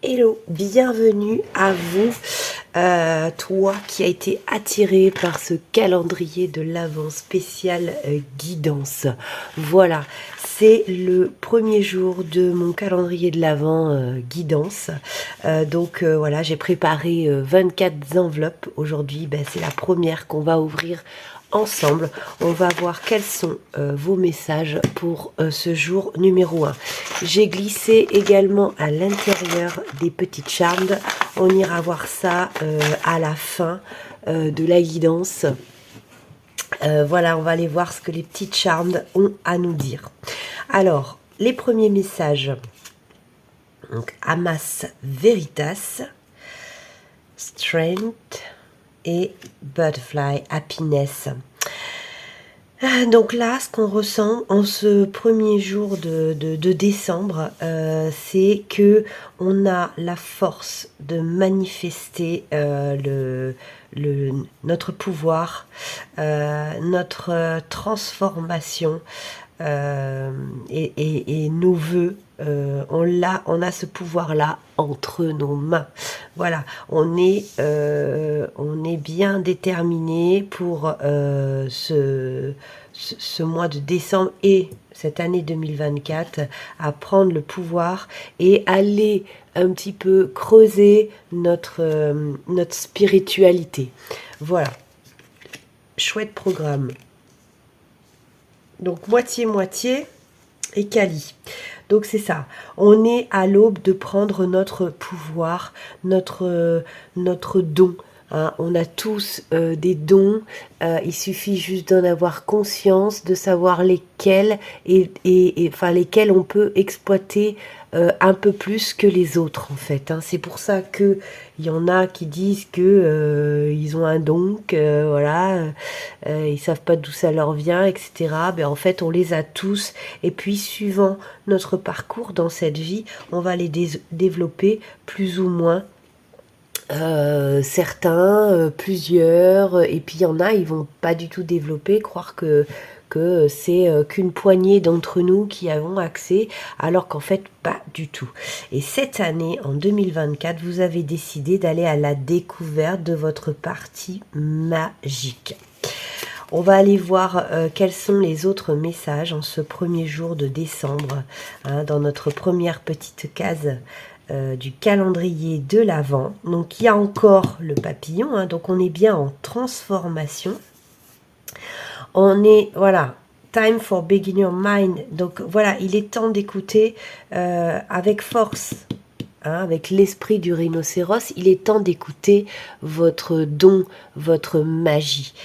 Hello, bienvenue à vous, toi qui as été attiré par ce calendrier de l'Avent spécial guidance. Voilà, c'est le premier jour de mon calendrier de l'Avent guidance. Voilà, j'ai préparé 24 enveloppes. Aujourd'hui, c'est la première qu'on va ouvrir ensemble. On va voir quels sont vos messages pour ce jour numéro 1. J'ai glissé également à l'intérieur des petites charmes. On ira voir ça à la fin de la guidance. Voilà, on va aller voir ce que les petites charmes ont à nous dire. Alors, les premiers messages. Donc, Amas Veritas, Strength et Butterfly Happiness. Donc là, ce qu'on ressent en ce premier jour de décembre, c'est que on a la force de manifester notre pouvoir, notre transformation et nos vœux. On a ce pouvoir-là entre nos mains. Voilà, on est bien déterminé pour ce mois de décembre et cette année 2024 à prendre le pouvoir et aller un petit peu creuser notre spiritualité. Voilà, chouette programme. Donc moitié-moitié et Kali. Donc c'est ça, on est à l'aube de prendre notre pouvoir, notre don. Hein. On a tous des dons, il suffit juste d'en avoir conscience, de savoir lesquels enfin lesquels on peut exploiter un peu plus que les autres en fait. Hein. C'est pour ça que il y en a qui disent que ils ont un don, ils savent pas d'où ça leur vient, etc. En fait, on les a tous. Et puis, suivant notre parcours dans cette vie, on va les développer plus ou moins. Certains, plusieurs, et puis il y en a, ils vont pas du tout développer, croire que c'est qu'une poignée d'entre nous qui avons accès, alors qu'en fait pas du tout. Et cette année, en 2024, vous avez décidé d'aller à la découverte de votre partie magique. On va aller voir quels sont les autres messages en ce premier jour de décembre, hein, dans notre première petite case du calendrier de l'Avent. Donc il y a encore le papillon, hein, donc on est bien en transformation. On est, voilà, time for beginner mind. Donc voilà, il est temps d'écouter avec force. Hein, avec l'esprit du rhinocéros, il est temps d'écouter votre don, votre magie.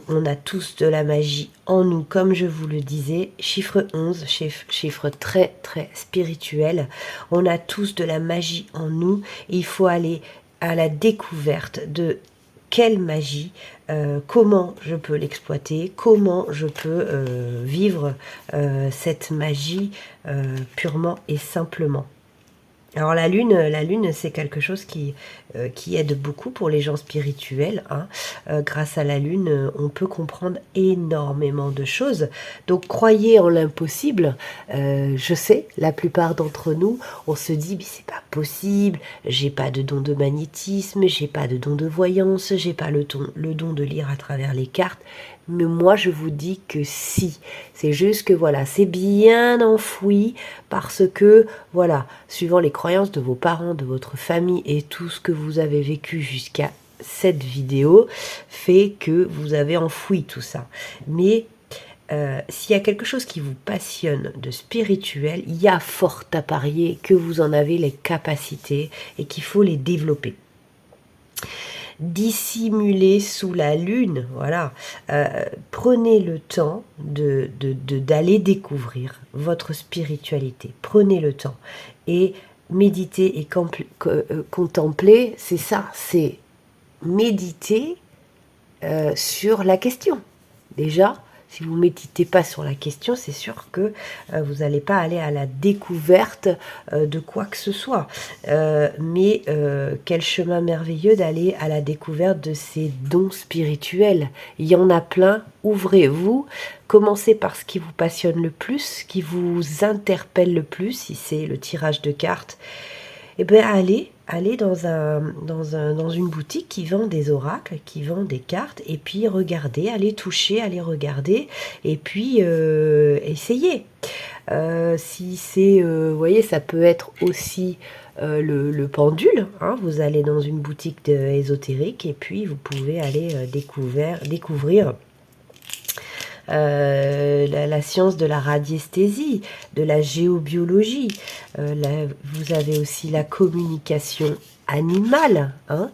On a tous de la magie en nous, comme je vous le disais. Chiffre 11, chiffre très très spirituel. On a tous de la magie en nous. Il faut aller à la découverte de quelle magie, comment je peux l'exploiter, comment je peux vivre cette magie purement et simplement. Alors la lune, c'est quelque chose qui aide beaucoup pour les gens spirituels. Hein. Grâce à la lune, on peut comprendre énormément de choses. Donc croyez en l'impossible. Je sais, la plupart d'entre nous, on se dit, mais c'est pas possible. J'ai pas de don de magnétisme, j'ai pas de don de voyance, j'ai pas le don de lire à travers les cartes. Mais moi, je vous dis que si. C'est juste que, voilà, c'est bien enfoui parce que, voilà, suivant les croyances de vos parents, de votre famille et tout ce que vous avez vécu jusqu'à cette vidéo, fait que vous avez enfoui tout ça. Mais s'il y a quelque chose qui vous passionne de spirituel, il y a fort à parier que vous en avez les capacités et qu'il faut les développer. Dissimulé sous la lune, voilà. Prenez le temps d'aller découvrir votre spiritualité. Prenez le temps et méditer et contempler, c'est ça, c'est méditer sur la question. Déjà, si vous ne méditez pas sur la question, c'est sûr que vous n'allez pas aller à la découverte de quoi que ce soit. Mais quel chemin merveilleux d'aller à la découverte de ces dons spirituels. Il y en a plein, ouvrez-vous. Commencez par ce qui vous passionne le plus, ce qui vous interpelle le plus, si c'est le tirage de cartes. Eh bien, allez, aller dans une boutique qui vend des oracles, qui vend des cartes, et puis regarder, aller toucher, aller regarder, et puis essayer. Si c'est, vous voyez, ça peut être aussi le pendule, hein. Vous allez dans une boutique ésotérique, et puis vous pouvez aller découvrir la science de la radiesthésie, de la géobiologie. Vous avez aussi la communication animale, hein,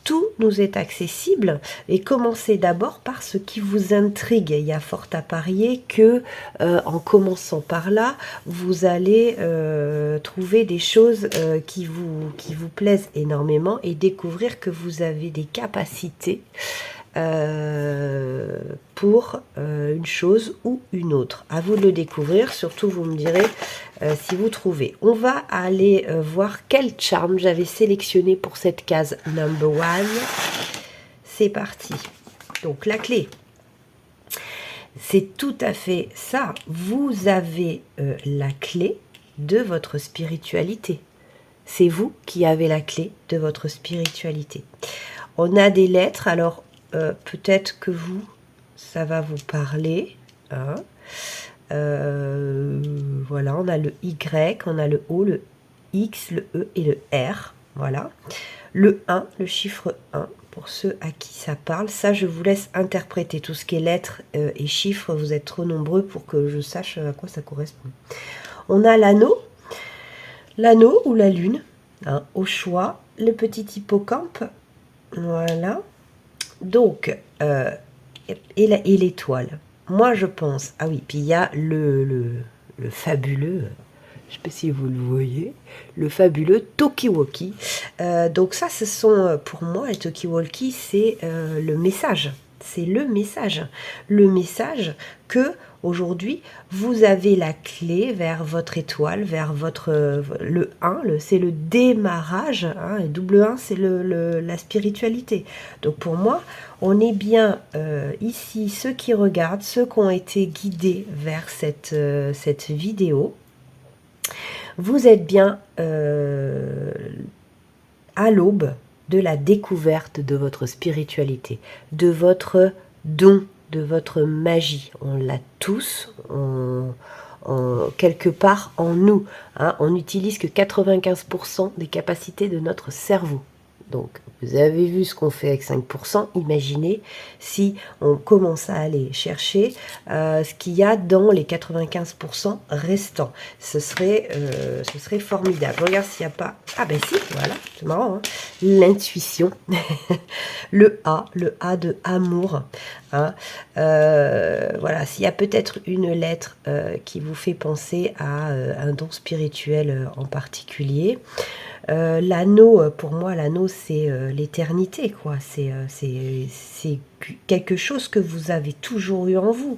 tout nous est accessible, et commencez d'abord par ce qui vous intrigue. Il y a fort à parier que en commençant par là, vous allez trouver des choses qui vous plaisent énormément, et découvrir que vous avez des capacités pour une chose ou une autre. À vous de le découvrir, surtout vous me direz si vous trouvez. On va aller voir quel charme j'avais sélectionné pour cette case number one. C'est parti. Donc la clé, c'est tout à fait ça. Vous avez la clé de votre spiritualité. C'est vous qui avez la clé de votre spiritualité. On a des lettres, alors peut-être que ça va vous parler. Hein. Voilà, on a le Y, on a le O, le X, le E et le R. Voilà. Le 1, le chiffre 1, pour ceux à qui ça parle. Ça, je vous laisse interpréter. Tout ce qui est lettres et chiffres, vous êtes trop nombreux pour que je sache à quoi ça correspond. On a l'anneau ou la lune, hein, au choix. Le petit hippocampe, voilà. Donc, et l'étoile. Moi, je pense... Ah oui, puis il y a le fabuleux... Je ne sais pas si vous le voyez. Le fabuleux Tokiwoki. Donc ça, ce sont, pour moi, les Tokiwoki, c'est le message. C'est le message. Le message que... Aujourd'hui, vous avez la clé vers votre étoile, vers le 1, c'est le démarrage, hein, et double 1, c'est la spiritualité. Donc pour moi, on est bien ici, ceux qui regardent, ceux qui ont été guidés vers cette vidéo, vous êtes bien à l'aube de la découverte de votre spiritualité, de votre don, de votre magie. On l'a tous, quelque part en nous. Hein. On n'utilise que 95% des capacités de notre cerveau. Donc, vous avez vu ce qu'on fait avec 5%. Imaginez si on commence à aller chercher ce qu'il y a dans les 95% restants. Ce serait formidable. Je regarde s'il n'y a pas... Ah ben si, voilà, c'est marrant. Hein. L'intuition. le A de amour. Hein. Voilà, s'il y a peut-être une lettre qui vous fait penser à un don spirituel en particulier. L'anneau, pour moi, l'anneau, c'est l'éternité, quoi. C'est quelque chose que vous avez toujours eu en vous.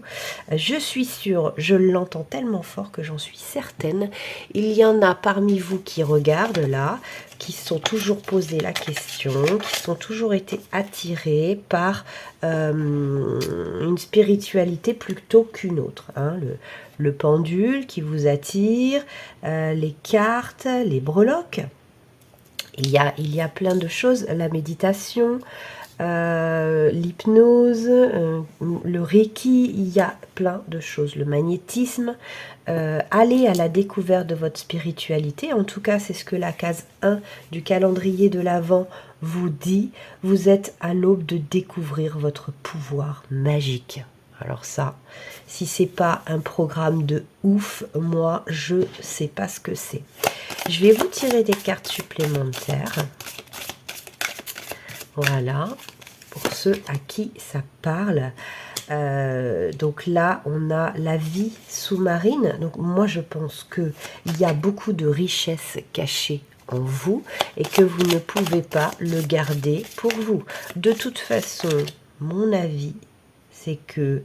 Je suis sûre, je l'entends tellement fort que j'en suis certaine. Il y en a parmi vous qui regardent là, qui se sont toujours posé la question, qui sont toujours été attirés par une spiritualité plutôt qu'une autre. Hein. Le pendule qui vous attire, les cartes, les breloques. Il y a plein de choses, la méditation, l'hypnose, le reiki, il y a plein de choses, le magnétisme. Allez à la découverte de votre spiritualité, en tout cas c'est ce que la case 1 du calendrier de l'Avent vous dit, vous êtes à l'aube de découvrir votre pouvoir magique. Alors ça, si c'est pas un programme de ouf, moi je sais pas ce que c'est. Je vais vous tirer des cartes supplémentaires. Voilà, pour ceux à qui ça parle. Donc là, on a la vie sous-marine. Donc moi, je pense qu'il y a beaucoup de richesses cachées en vous et que vous ne pouvez pas le garder pour vous. De toute façon, mon avis, c'est que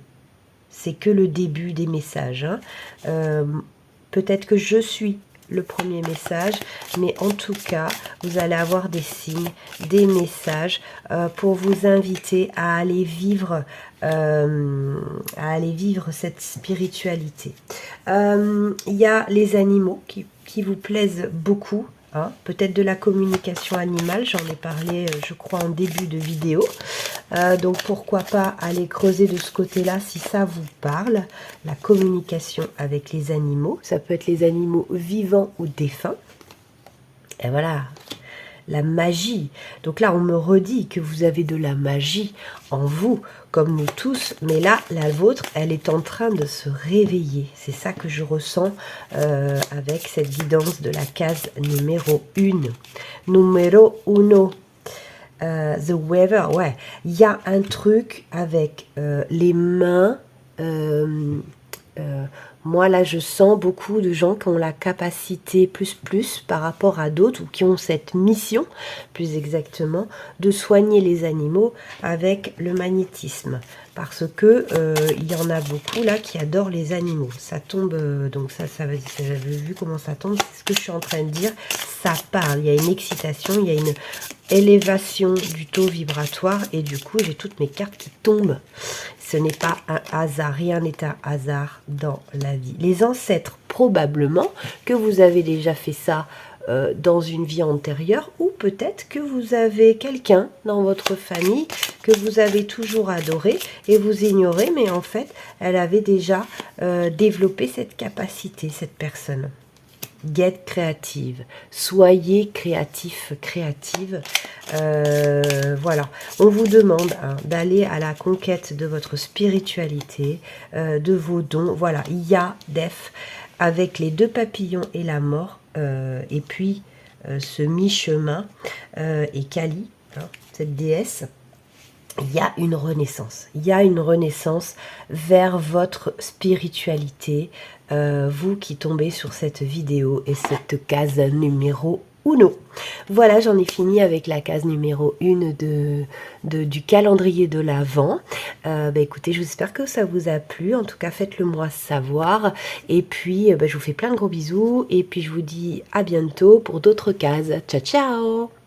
le début des messages. Hein. Peut-être que je suis le premier message, mais en tout cas, vous allez avoir des signes, des messages pour vous inviter à aller vivre cette spiritualité. Il y a les animaux qui vous plaisent beaucoup. hein, peut-être de la communication animale, j'en ai parlé je crois en début de vidéo, donc pourquoi pas aller creuser de ce côté-là si ça vous parle, la communication avec les animaux, ça peut être les animaux vivants ou défunts, et voilà, la magie. Donc là, on me redit que vous avez de la magie en vous, comme nous tous, mais là, la vôtre, elle est en train de se réveiller. C'est ça que je ressens avec cette guidance de la case numéro 1. Numéro 1. The Weaver, ouais. Il y a un truc avec les mains. Moi, là, je sens beaucoup de gens qui ont la capacité plus par rapport à d'autres, ou qui ont cette mission, plus exactement, de soigner les animaux avec le magnétisme. Parce que il y en a beaucoup, là, qui adorent les animaux. Ça tombe, donc ça vous avez vu comment ça tombe, c'est ce que je suis en train de dire. Ça parle, il y a une excitation, il y a une élévation du taux vibratoire, et du coup, j'ai toutes mes cartes qui tombent. Ce n'est pas un hasard, rien n'est un hasard dans la vie. Les ancêtres, probablement que vous avez déjà fait ça dans une vie antérieure, ou peut-être que vous avez quelqu'un dans votre famille que vous avez toujours adoré et vous ignorez, mais en fait, elle avait déjà développé cette capacité, cette personne. Get créative, soyez créatif, créative. Voilà, on vous demande d'aller à la conquête de votre spiritualité, de vos dons. Voilà, il y a Def avec les 2 papillons et la mort, et puis ce mi-chemin, et Kali, hein, cette déesse. Il y a une renaissance. Il y a une renaissance vers votre spiritualité. Vous qui tombez sur cette vidéo et cette case numéro 1. Voilà, j'en ai fini avec la case numéro 1 du calendrier de l'Avent. Écoutez, j'espère que ça vous a plu. En tout cas, faites-le moi savoir. Et puis, je vous fais plein de gros bisous. Et puis, je vous dis à bientôt pour d'autres cases. Ciao, ciao!